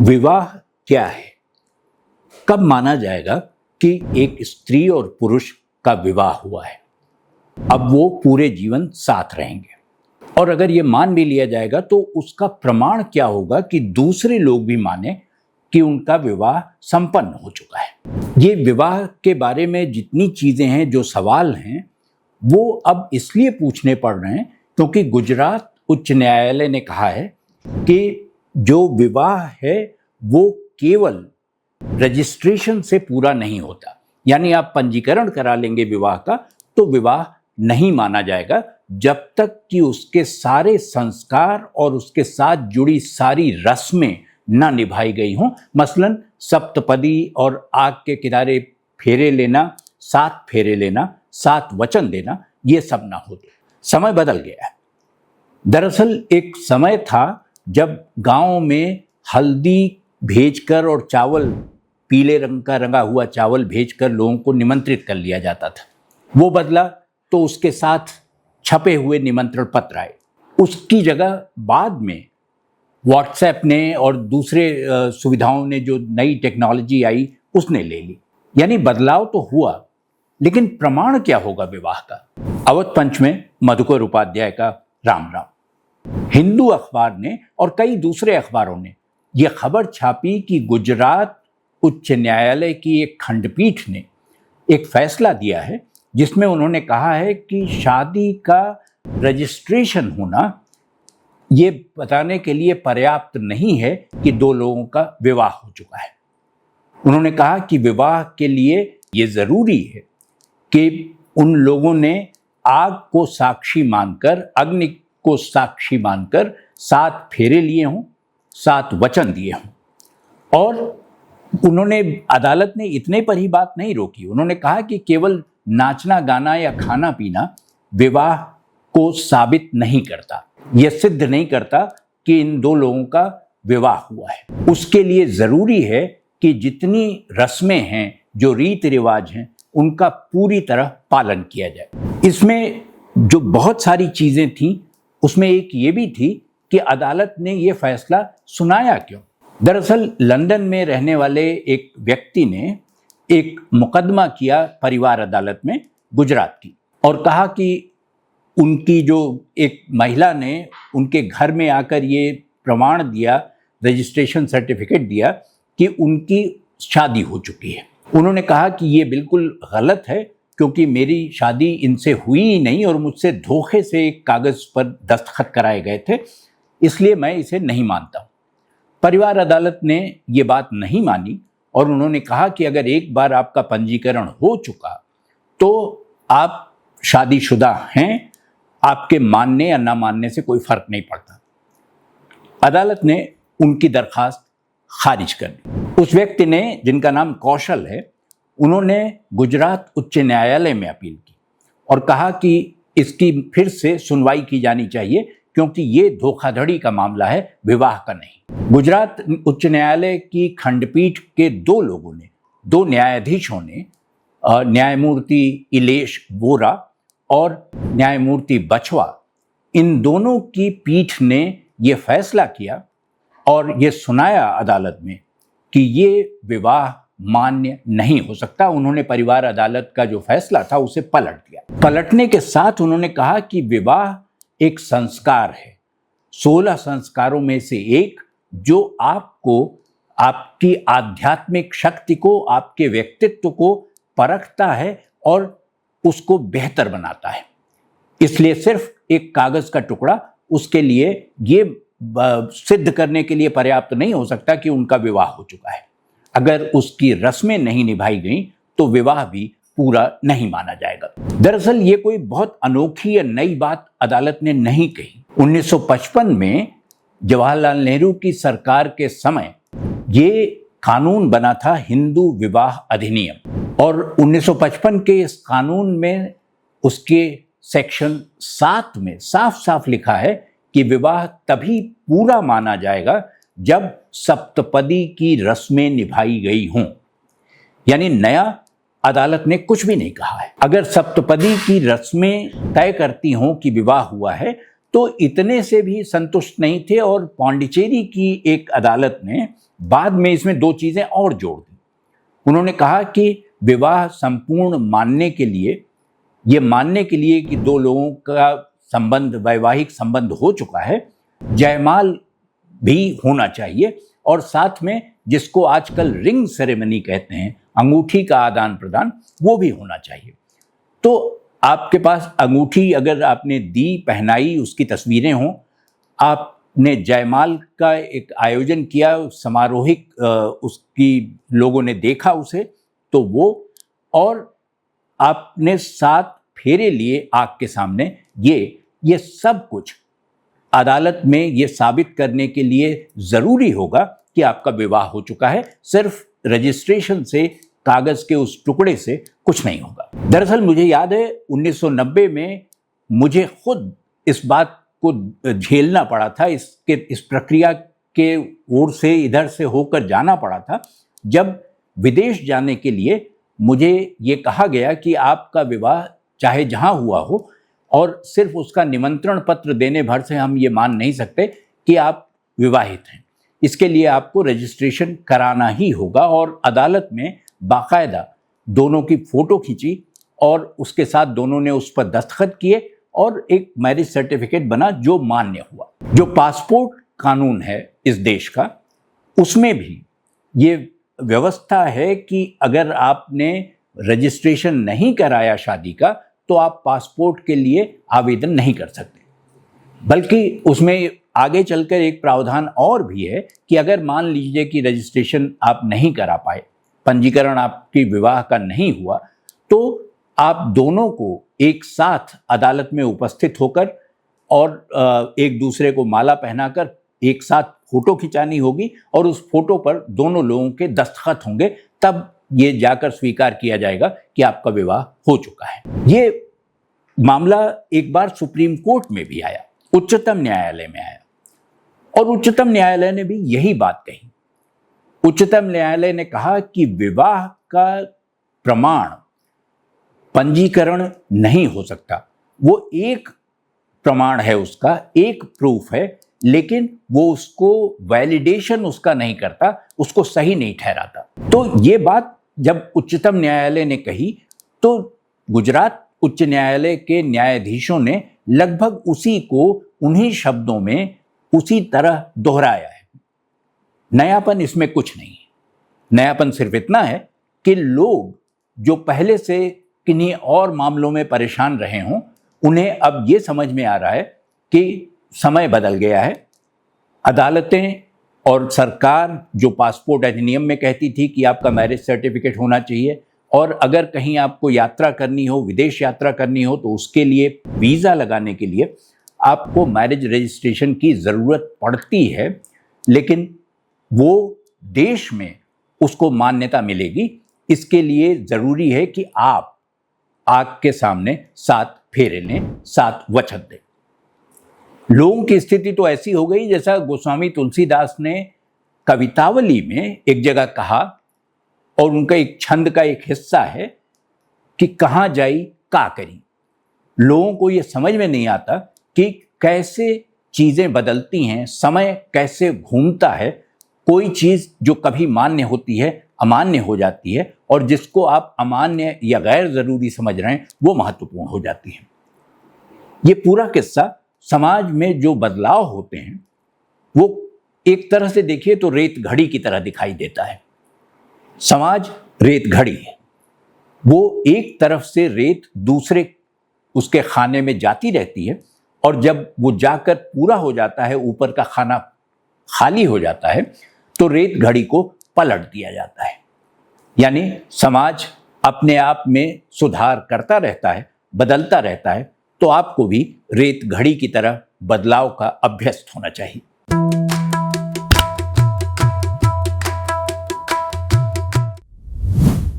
विवाह क्या है? कब माना जाएगा कि एक स्त्री और पुरुष का विवाह हुआ है? अब वो पूरे जीवन साथ रहेंगे। और अगर ये मान भी लिया जाएगा तो उसका प्रमाण क्या होगा कि दूसरे लोग भी माने कि उनका विवाह संपन्न हो चुका है। ये विवाह के बारे में जितनी चीजें हैं, जो सवाल हैं, वो अब इसलिए पूछने पड़ रहे हैं क्योंकि गुजरात उच्च न्यायालय ने कहा है कि जो विवाह है वो केवल रजिस्ट्रेशन से पूरा नहीं होता। यानी आप पंजीकरण करा लेंगे विवाह का तो विवाह नहीं माना जाएगा जब तक कि उसके सारे संस्कार और उसके साथ जुड़ी सारी रस्में ना निभाई गई हों। मसलन सप्तपदी और आग के किनारे फेरे लेना, 7 फेरे लेना, 7 वचन देना, ये सब ना हो। समय बदल गया है। दरअसल एक समय था जब गांव में हल्दी भेजकर और चावल, पीले रंग का रंगा हुआ चावल भेजकर लोगों को निमंत्रित कर लिया जाता था। वो बदला तो उसके साथ छपे हुए निमंत्रण पत्र आए। उसकी जगह बाद में व्हाट्सएप ने और दूसरे सुविधाओं ने, जो नई टेक्नोलॉजी आई, उसने ले ली। यानी बदलाव तो हुआ, लेकिन प्रमाण क्या होगा विवाह का? अवध पंच में मधुकर उपाध्याय का राम राम। हिंदू अखबार ने और कई दूसरे अखबारों ने यह खबर छापी कि गुजरात उच्च न्यायालय की एक खंडपीठ ने एक फैसला दिया है जिसमें उन्होंने कहा है कि शादी का रजिस्ट्रेशन होना ये बताने के लिए पर्याप्त नहीं है कि 2 लोगों का विवाह हो चुका है। उन्होंने कहा कि विवाह के लिए ये जरूरी है कि उन लोगों ने आग को साक्षी मानकर, अग्नि को साक्षी मानकर 7 फेरे लिए हों, 7 वचन दिए हों। और उन्होंने, अदालत ने इतने पर ही बात नहीं रोकी। उन्होंने कहा कि केवल नाचना गाना या खाना पीना विवाह को साबित नहीं करता, यह सिद्ध नहीं करता कि इन 2 लोगों का विवाह हुआ है। उसके लिए जरूरी है कि जितनी रस्में हैं, जो रीति रिवाज हैं, उनका पूरी तरह पालन किया जाए। इसमें जो बहुत सारी चीजें थीं, उसमें एक ये भी थी कि अदालत ने ये फैसला सुनाया क्यों। दरअसल लंदन में रहने वाले एक व्यक्ति ने एक मुकदमा किया परिवार अदालत में गुजरात की, और कहा कि उनकी जो एक महिला ने उनके घर में आकर ये प्रमाण दिया, रजिस्ट्रेशन सर्टिफिकेट दिया कि उनकी शादी हो चुकी है। उन्होंने कहा कि ये बिल्कुल गलत है क्योंकि मेरी शादी इनसे हुई ही नहीं और मुझसे धोखे से एक कागज पर दस्तखत कराए गए थे, इसलिए मैं इसे नहीं मानता। परिवार अदालत ने ये बात नहीं मानी और उन्होंने कहा कि अगर एक बार आपका पंजीकरण हो चुका तो आप शादीशुदा हैं, आपके मानने या ना मानने से कोई फर्क नहीं पड़ता। अदालत ने उनकी दरखास्त खारिज कर दी। उस व्यक्ति ने, जिनका नाम कौशल है, उन्होंने गुजरात उच्च न्यायालय में अपील की और कहा कि इसकी फिर से सुनवाई की जानी चाहिए क्योंकि ये धोखाधड़ी का मामला है, विवाह का नहीं। गुजरात उच्च न्यायालय की खंडपीठ के 2 लोगों ने, 2 न्यायाधीशों ने, न्यायमूर्ति इलेश वोरा और न्यायमूर्ति बछवा, इन दोनों की पीठ ने ये फैसला किया और ये सुनाया अदालत में कि ये विवाह मान्य नहीं हो सकता। उन्होंने परिवार अदालत का जो फैसला था उसे पलट दिया। पलटने के साथ उन्होंने कहा कि विवाह एक संस्कार है, 16 संस्कारों में से एक, जो आपको, आपकी आध्यात्मिक शक्ति को, आपके व्यक्तित्व को परखता है और उसको बेहतर बनाता है। इसलिए सिर्फ एक कागज का टुकड़ा उसके लिए ये सिद्ध करने के लिए पर्याप्त नहीं हो सकता कि उनका विवाह हो चुका है। अगर उसकी रस्में नहीं निभाई गई तो विवाह भी पूरा नहीं माना जाएगा। दरअसल ये कोई बहुत अनोखी या नई बात अदालत ने नहीं कही। 1955 में जवाहरलाल नेहरू की सरकार के समय ये कानून बना था, हिंदू विवाह अधिनियम, और 1955 के इस कानून में उसके सेक्शन 7 में साफ साफ लिखा है कि विवाह तभी पूरा माना जाएगा जब सप्तपदी की रस्में निभाई गई हों। यानी नया अदालत ने कुछ भी नहीं कहा है। अगर सप्तपदी की रस्में तय करती हों कि विवाह हुआ है तो इतने से भी संतुष्ट नहीं थे और पौंडीचेरी की एक अदालत ने बाद में इसमें दो चीजें और जोड़ दी। उन्होंने कहा कि विवाह संपूर्ण मानने के लिए, ये मानने के लिए कि दो लोगों का संबंध, वैवाहिक संबंध हो चुका है, जयमाल भी होना चाहिए और साथ में जिसको आजकल रिंग सेरेमनी कहते हैं, अंगूठी का आदान प्रदान, वो भी होना चाहिए। तो आपके पास अंगूठी अगर आपने दी, पहनाई, उसकी तस्वीरें हों, आपने जयमाल का एक आयोजन किया, समारोहिक उसकी लोगों ने देखा उसे, तो वो, और आपने 7 फेरे लिए आग के सामने, ये सब कुछ अदालत में ये साबित करने के लिए ज़रूरी होगा कि आपका विवाह हो चुका है। सिर्फ रजिस्ट्रेशन से, कागज़ के उस टुकड़े से कुछ नहीं होगा। दरअसल मुझे याद है 1990 में मुझे खुद इस बात को झेलना पड़ा था, इस प्रक्रिया के ओर से, इधर से होकर जाना पड़ा था, जब विदेश जाने के लिए मुझे ये कहा गया कि आपका विवाह चाहे जहाँ हुआ हो, और सिर्फ उसका निमंत्रण पत्र देने भर से हम ये मान नहीं सकते कि आप विवाहित हैं। इसके लिए आपको रजिस्ट्रेशन कराना ही होगा। और अदालत में बाकायदा दोनों की फ़ोटो खींची और उसके साथ दोनों ने उस पर दस्तखत किए और एक मैरिज सर्टिफिकेट बना जो मान्य हुआ। जो पासपोर्ट कानून है इस देश का, उसमें भी ये व्यवस्था है कि अगर आपने रजिस्ट्रेशन नहीं कराया शादी का, तो आप पासपोर्ट के लिए आवेदन नहीं कर सकते। बल्कि उसमें आगे चलकर एक प्रावधान और भी है कि अगर मान लीजिए कि रजिस्ट्रेशन आप नहीं करा पाए, पंजीकरण आपकी विवाह का नहीं हुआ, तो आप दोनों को एक साथ अदालत में उपस्थित होकर और एक दूसरे को माला पहनाकर एक साथ फोटो खिंचानी होगी और उस फोटो पर दोनों लोगों के दस्तखत होंगे, तब ये जाकर स्वीकार किया जाएगा कि आपका विवाह हो चुका है। ये मामला एक बार सुप्रीम कोर्ट में भी आया, उच्चतम न्यायालय में आया, और उच्चतम न्यायालय ने भी यही बात कही। उच्चतम न्यायालय ने कहा कि विवाह का प्रमाण पंजीकरण नहीं हो सकता, वो एक प्रमाण है, उसका एक प्रूफ है, लेकिन वो उसको वैलिडेशन उसका नहीं करता, उसको सही नहीं ठहराता। तो ये बात जब उच्चतम न्यायालय ने कही, तो गुजरात उच्च न्यायालय के न्यायाधीशों ने लगभग उसी को उन्हीं शब्दों में उसी तरह दोहराया है। नयापन इसमें कुछ नहीं है। नयापन सिर्फ इतना है कि लोग जो पहले से किन्हीं और मामलों में परेशान रहे हों, उन्हें अब ये समझ में आ रहा है कि समय बदल गया है। अदालतें और सरकार जो पासपोर्ट अधिनियम में कहती थी कि आपका मैरिज सर्टिफिकेट होना चाहिए, और अगर कहीं आपको यात्रा करनी हो, विदेश यात्रा करनी हो, तो उसके लिए वीज़ा लगाने के लिए आपको मैरिज रजिस्ट्रेशन की ज़रूरत पड़ती है, लेकिन वो देश में उसको मान्यता मिलेगी। इसके लिए ज़रूरी है कि आप आग के सामने 7 फेरे लें, 7 वचन दें। लोगों की स्थिति तो ऐसी हो गई जैसा गोस्वामी तुलसीदास ने कवितावली में एक जगह कहा, और उनका एक छंद का एक हिस्सा है कि कहाँ जाई का करी। लोगों को ये समझ में नहीं आता कि कैसे चीज़ें बदलती हैं, समय कैसे घूमता है, कोई चीज़ जो कभी मान्य होती है अमान्य हो जाती है, और जिसको आप अमान्य या गैर ज़रूरी समझ रहे हैं वो महत्वपूर्ण हो जाती है। ये पूरा किस्सा समाज में जो बदलाव होते हैं वो एक तरह से देखिए तो रेत घड़ी की तरह दिखाई देता है। समाज रेत घड़ी है, वो एक तरफ से रेत दूसरे उसके खाने में जाती रहती है, और जब वो जाकर पूरा हो जाता है, ऊपर का खाना खाली हो जाता है, तो रेत घड़ी को पलट दिया जाता है। यानी समाज अपने आप में सुधार करता रहता है, बदलता रहता है, तो आपको भी रेत घड़ी की तरह बदलाव का अभ्यस्त होना चाहिए।